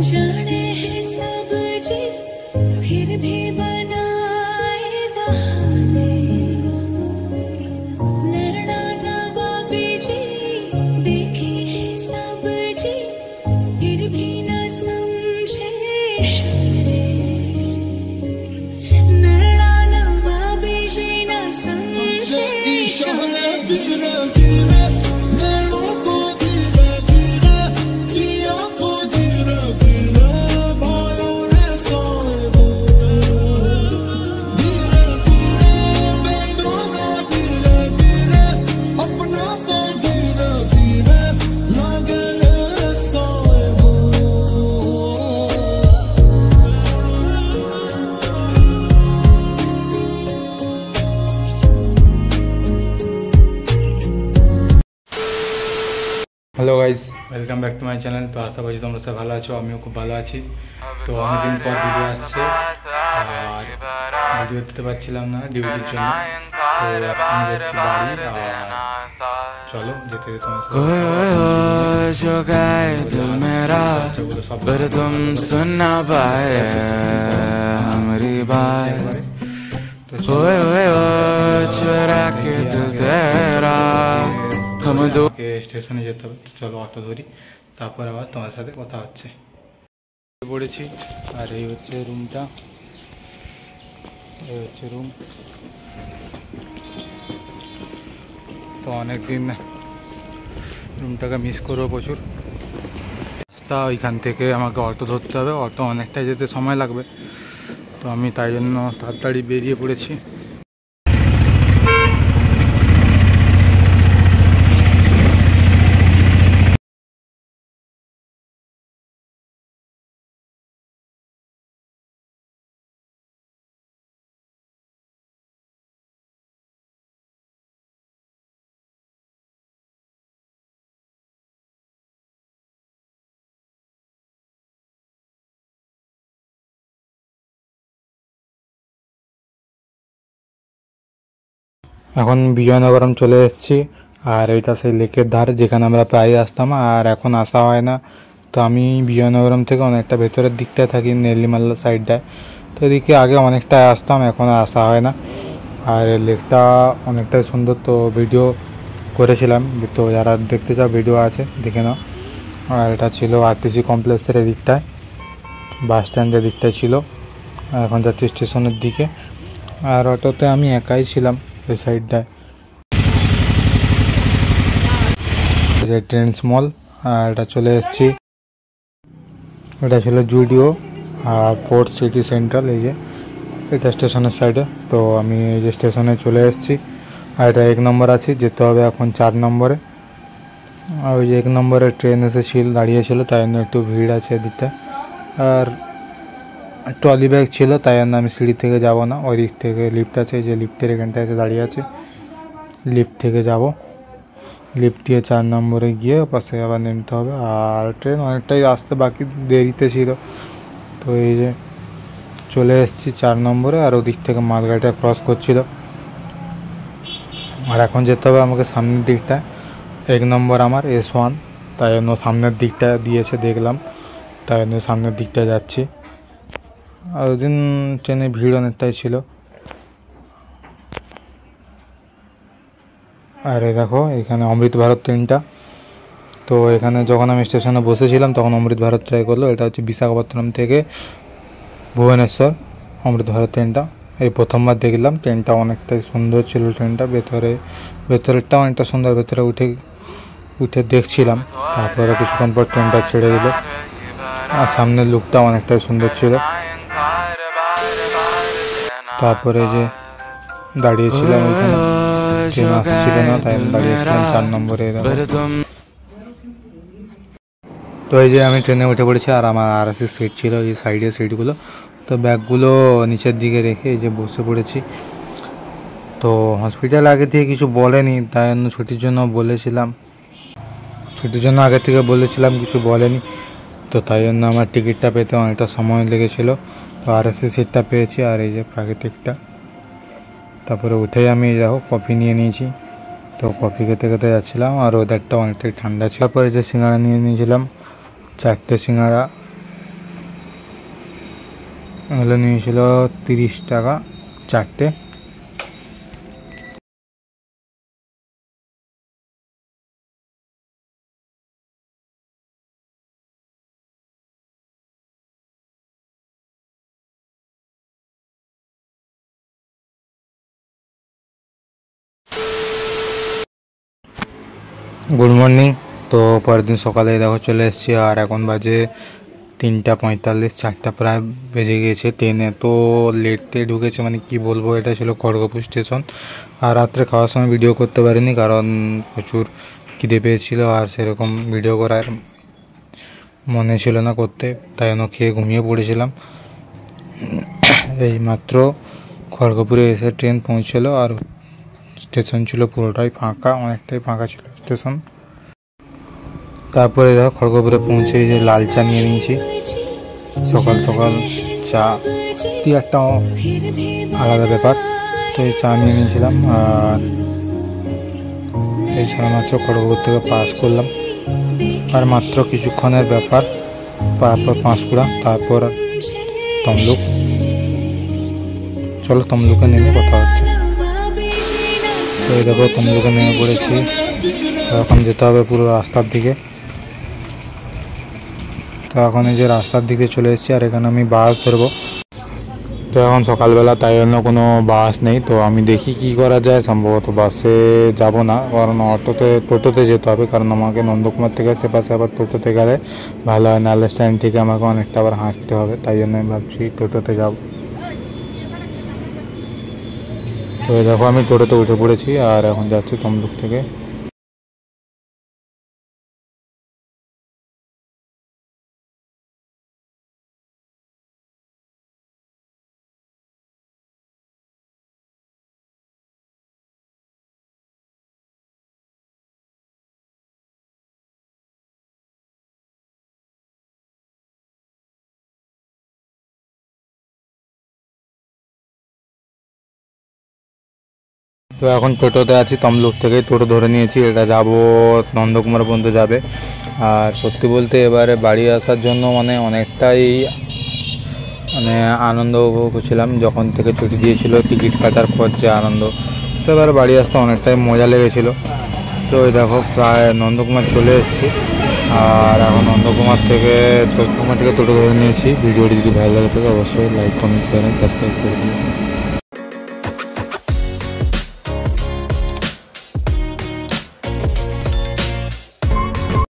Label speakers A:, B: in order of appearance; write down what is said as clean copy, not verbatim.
A: जाने है सब जी फिर भी बनाए बहाने, नैना नवाबी जी देखे है सब जी फिर भी न समझे इशारे, नैना नवाबी जी न समझे इशारे।
B: Hello guys, welcome back to my channel. তো আশা করছি তোমরা সব ভালো আছো, আমিও খুব ভালো আছি। তো অনেকদিন পর ভিডিও আসছে আর ভিডিও দিতে পারছিলাম না ডিউটির জন্য। তো এখন যাচ্ছি বাড়ি, আর চলো যেতে যেতে স্টেশনে যেতে হবে। তো চলো অটো ধরি, তারপর আবার তোমার সাথে কথা হচ্ছে। পড়েছি আর এই হচ্ছে রুমটা, এই হচ্ছে রুম। তো অনেকদিন রুমটাকে মিস করবো প্রচুর। রাস্তা ওইখান থেকে আমাকে অটো ধরতে হবে, অটো অনেকটাই যেতে সময় লাগবে। তো আমি তাই জন্য তাড়াতাড়ি বেরিয়ে পড়েছি। এখন বিজয়নগরম চলে এসেছি, আর এইটা সেই লেকের ধার যেখানে আমরা প্রায় আসতাম, আর এখন আসা হয় না। তো আমি বিজয়নগরম থেকে অনেকটা ভেতরের দিকটায় থাকি, নেল্লিমাল্লা সাইডটায়। তো এদিকে আগে অনেকটাই আসতাম, এখন আসা হয় না। আর লেকটা অনেকটাই সুন্দর, তো ভিডিও করেছিলাম। তো যারা দেখতে চাও ভিডিও আছে, দেখে নাও। আর এটা ছিল আরটিসি কমপ্লেক্সের এদিকটায়, বাস স্ট্যান্ডের দিকটায় ছিল। এখন যাচ্ছি স্টেশনের দিকে, আর অটোতে আমি একাই ছিলাম এই সাইডটায়। ট্রেন্ডস মল, আর এটা চলে এসেছি। এটা ছিল জুডিও আর ফোর্থ সিটি সেন্ট্রাল, এই যে এটা স্টেশনের সাইডে। তো আমি এই যে স্টেশনে চলে এসেছি, আর এটা 1 নম্বর আছি, যেতে হবে এখন 4 নম্বরে। আর ওই যে 1 নম্বরে ট্রেন এসেছিল, দাঁড়িয়েছিল, তাই জন্য একটু ভিড় আছে এদিকটা। আর ট্রলি ব্যাগ ছিল, তাই জন্য আমি সিঁড়ি থেকে যাব না, ওই দিক থেকে লিফট আছে, এই যে লিফটের এখানটায় এসে দাঁড়িয়ে আছে। লিফট থেকে যাব, লিফট দিয়ে 4 নম্বরে গিয়ে পাশে আবার নামতে হবে। আর ট্রেন অনেকটাই আসতে বাকি, দেরিতে ছিল। তো এই যে চলে এসেছি 4 নম্বরে, আর ওদিক থেকে মালগাড়িটা ক্রস করছিল। আর এখন যেতে হবে আমাকে সামনের দিকটা। 1 নম্বর আমার S1, তাই জন্য সামনের দিকটা দিয়েছে দেখলাম, তাই জন্য সামনের দিকটা যাচ্ছি। আর ওদিন ট্রেনে ভিড় অনেকটাই ছিল। আর এই দেখো এখানে অমৃত ভারত ট্রেনটা। তো এখানে যখন আমি স্টেশনে বসেছিলাম তখন অমৃত ভারত ট্রাই করলো। এটা হচ্ছে বিশাখাপত্তনম থেকে ভুবনেশ্বর অমৃত ভারত ট্রেনটা। এই প্রথমবার দেখলাম, ট্রেনটা অনেকটাই সুন্দর ছিল। ট্রেনটা ভেতরেরটা অনেকটা সুন্দর, ভেতরে উঠে দেখছিলাম। তারপরে কিছুক্ষণ পর ট্রেনটা ছেড়ে দিল, আর সামনের লুকটা অনেকটাই সুন্দর ছিল। তারপরে যে দাঁড়িয়েছিলাম ওইখানে, ট্রেন আসছিল না, তাই দাঁড়িয়েছিলাম 4 নম্বরে। তো এই যে আমি ট্রেনে উঠে পড়েছি, আর আমার আরএসি সিট ছিল এই সাইডের সিটগুলো। তো ব্যাগগুলো নিচের দিকে রেখে এই যে বসে পড়েছি। তো হসপিটাল আগে থেকে কিছু বলেনি, তাই জন্য ছুটির জন্য আগে থেকে বলেছিলাম, কিছু বলেনি। তো তাই জন্য আমার টিকিটটা পেতে অনেকটা সময় লেগেছিল। তো আরএসি সিটটা পেয়েছি, আর এই যে প্রাকৃতিকটা। তারপরে উঠেই আমি দেখো কফি নিয়ে নিয়েছি। তো কফি খেতে খেতে যাচ্ছিলাম, আর ওয়েদারটা অনেকটাই ঠান্ডা ছিল। তারপরে যে সিঙ্গাড়া নিয়ে নিয়েছিলাম, 4টে সিঙ্গাড়া, এগুলো নিয়েছিল 30 টাকা চারটে। Good morning. তো পরের দিন সকালে দেখো চলে এসেছি, আর এখন বাজে 3:45, 4টা প্রায় বেজে গিয়েছে। ট্রেন এত লেটতে ঢুকেছে, মানে কি বলবো। এটা ছিল খড়গপুর স্টেশন। আর রাত্রে খাওয়ার সময় ভিডিও করতে পারিনি, কারণ প্রচুর খিদে পেয়েছিল আর সেরকম ভিডিও করার মনে ছিল না করতে, তাই জন্য খেয়ে ঘুমিয়ে পড়েছিলাম। এই মাত্র খড়গপুরে এসে ট্রেন পৌঁছলো, আর স্টেশন ছিল পুরোটাই ফাঁকা, অনেকটাই ফাঁকা ছিল স্টেশন। তারপরে দেখো খড়গপুরে পৌঁছে যে লাল চা নিয়ে নিয়েছি। সকাল সকাল চা দিয়ে একটা আলাদা ব্যাপার, তো এই চা নিয়ে নিয়েছিলাম। আর এই সময় মাত্র খড়গপুর থেকে পাস করলাম, আর মাত্র কিছুক্ষণের ব্যাপার। তারপর পাঁশকুড়া, তারপর তমলুক। চলো তমলুকে নেমে কথা হচ্ছে। তো এই দেখো তমলুকে নেমে পড়েছি। এখন যেতে হবে পুরো রাস্তার দিকে। তো এখন এই যে রাস্তার দিকে চলে এসেছি, আর এখানে আমি বাস ধরবো। তো এখন সকালবেলা, তাই জন্য কোনো বাস নেই। তো আমি দেখি কি করা যায়। সম্ভবত বাসে যাব না, কারণ টোটোতে যেতে হবে, কারণ আমাকে নন্দকুমার থেকে সে পাশে আবার টোটোতে গেলে ভালো হয়। নালে স্ট্যান্ড থেকে আমাকে অনেকটা আবার হাঁটতে হবে, তাই জন্য আমি ভাবছি টোটোতে যাব। তো দেখো আমি টোটোতে উঠে পড়েছি, আর এখন যাচ্ছি তমলুক থেকে। তো এখন টোটোতে আছি, তমলুক থেকে টোটো ধরে নিয়েছি। এটা যাব নন্দকুমার পর্যন্ত যাবে। আর সত্যি বলতে এবারে বাড়ি আসার জন্য মানে অনেকটাই মানে আনন্দ উপভোগ করছিলাম। যখন থেকে ছুটি দিয়েছিল, টিকিট কাটার পর যে আনন্দ, তো এবারে বাড়ি আসতে অনেকটাই মজা লেগেছিলো। তো ওই দেখো প্রায় নন্দকুমার চলে এসেছি, আর এখন নন্দকুমার থেকে টোটো ধরে নিয়েছি। ভিডিওটি যদি ভালো লাগে থাকে অবশ্যই লাইক, কমেন্ট, শেয়ার, সাবস্ক্রাইব করে দিন।